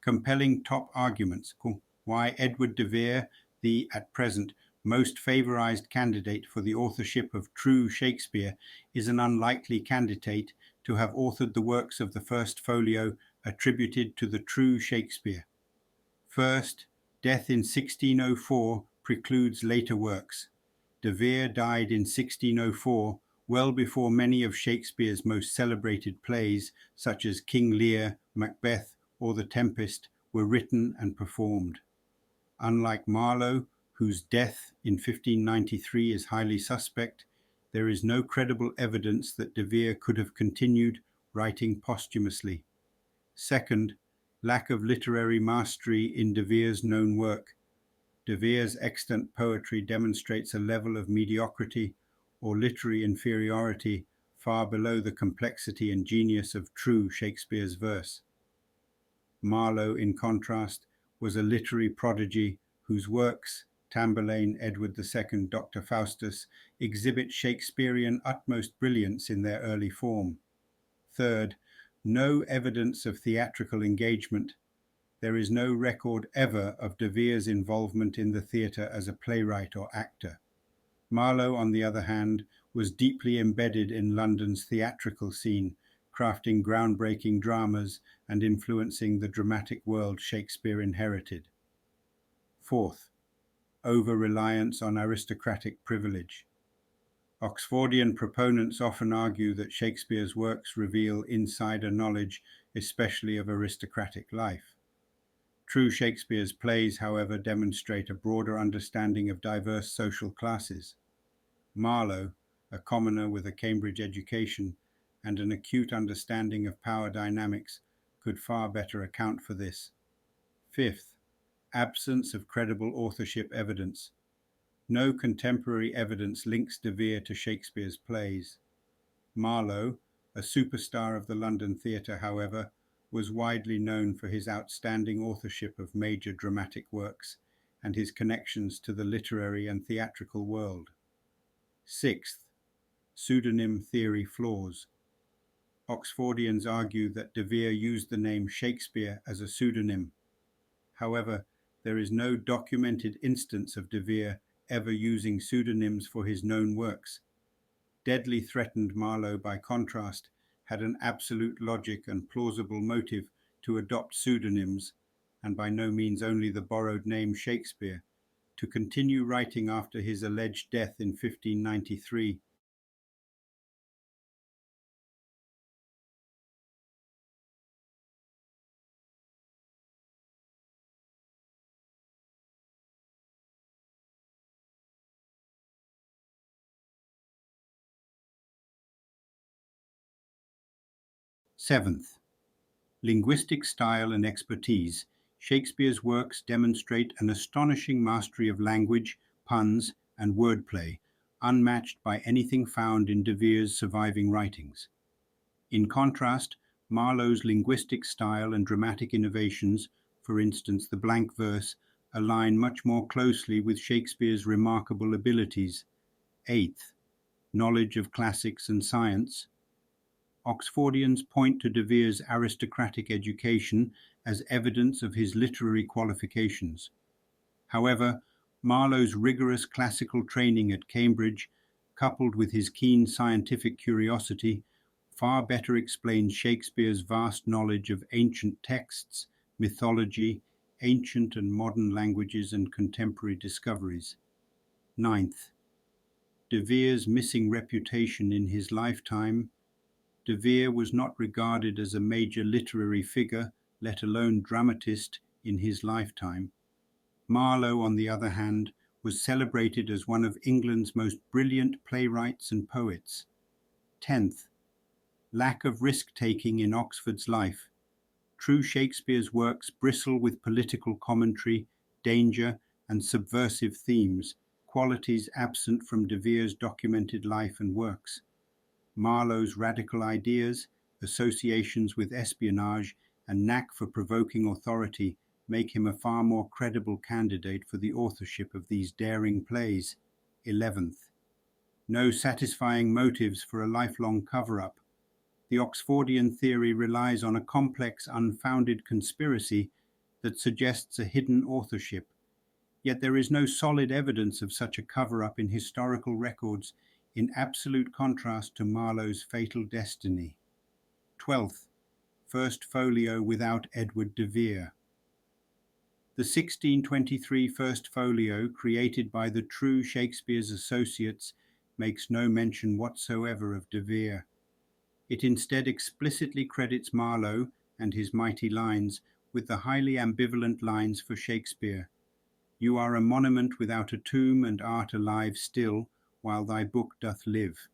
Compelling top arguments. Cool. Why Edward de Vere, the, at present, most favorized candidate for the authorship of true Shakespeare, is an unlikely candidate to have authored the works of the first folio attributed to the true Shakespeare. First, death in 1604 precludes later works. De Vere died in 1604, well before many of Shakespeare's most celebrated plays, such as King Lear, Macbeth, or The Tempest, were written and performed. Unlike Marlowe, whose death in 1593 is highly suspect, there is no credible evidence that de Vere could have continued writing posthumously. Second, lack of literary mastery in de Vere's known work. De Vere's extant poetry demonstrates a level of mediocrity or literary inferiority far below the complexity and genius of true Shakespeare's verse. Marlowe, in contrast, was a literary prodigy whose works, Tamburlaine, Edward II, Dr. Faustus, exhibit Shakespearean utmost brilliance in their early form. Third, no evidence of theatrical engagement. There is no record ever of de Vere's involvement in the theatre as a playwright or actor. Marlowe, on the other hand, was deeply embedded in London's theatrical scene, crafting groundbreaking dramas and influencing the dramatic world Shakespeare inherited. Fourth, over-reliance on aristocratic privilege. Oxfordian proponents often argue that Shakespeare's works reveal insider knowledge, especially of aristocratic life. True Shakespeare's plays, however, demonstrate a broader understanding of diverse social classes. Marlowe, a commoner with a Cambridge education and an acute understanding of power dynamics, could far better account for this. Fifth, absence of credible authorship evidence. No contemporary evidence links de Vere to Shakespeare's plays. Marlowe, a superstar of the London theatre, however, was widely known for his outstanding authorship of major dramatic works and his connections to the literary and theatrical world. Sixth, pseudonym theory flaws. Oxfordians argue that de Vere used the name Shakespeare as a pseudonym. However, there is no documented instance of de Vere ever using pseudonyms for his known works. Deadly Threatened Marlowe, by contrast, had an absolute logic and plausible motive to adopt pseudonyms, and by no means only the borrowed name Shakespeare, to continue writing after his alleged death in 1593. Seventh, linguistic style and expertise. Shakespeare's works demonstrate an astonishing mastery of language, puns, and wordplay, unmatched by anything found in de Vere's surviving writings. In contrast, Marlowe's linguistic style and dramatic innovations, for instance the blank verse, align much more closely with Shakespeare's remarkable abilities. Eighth, knowledge of classics and science. Oxfordians point to de Vere's aristocratic education as evidence of his literary qualifications. However, Marlowe's rigorous classical training at Cambridge, coupled with his keen scientific curiosity, far better explains Shakespeare's vast knowledge of ancient texts, mythology, ancient and modern languages, and contemporary discoveries. Ninth, de Vere's missing reputation in his lifetime. De Vere was not regarded as a major literary figure, let alone dramatist, in his lifetime. Marlowe, on the other hand, was celebrated as one of England's most brilliant playwrights and poets. 10th, lack of risk-taking in Oxford's life. True Shakespeare's works bristle with political commentary, danger, and subversive themes, qualities absent from de Vere's documented life and works. Marlowe's radical ideas, associations with espionage, and knack for provoking authority make him a far more credible candidate for the authorship of these daring plays. 11th, no satisfying motives for a lifelong cover-up. The Oxfordian theory relies on a complex, unfounded conspiracy that suggests a hidden authorship. Yet there is no solid evidence of such a cover-up in historical records, in absolute contrast to Marlowe's fatal destiny. 12th, First Folio without Edward de Vere. The 1623 First Folio, created by the true Shakespeare's associates, makes no mention whatsoever of de Vere. It instead explicitly credits Marlowe and his mighty lines with the highly ambivalent lines for Shakespeare. You are a monument without a tomb, and art alive still, while thy book doth live.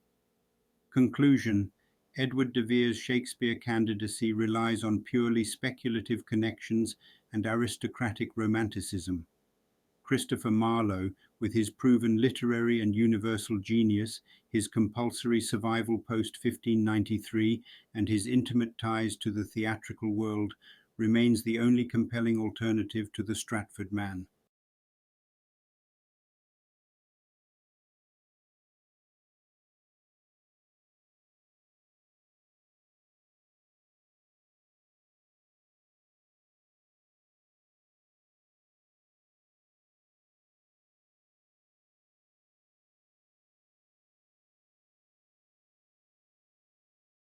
Conclusion: Edward de Vere's Shakespeare candidacy relies on purely speculative connections and aristocratic romanticism. Christopher Marlowe, with his proven literary and universal genius, his compulsory survival post-1593, and his intimate ties to the theatrical world, remains the only compelling alternative to the Stratford man.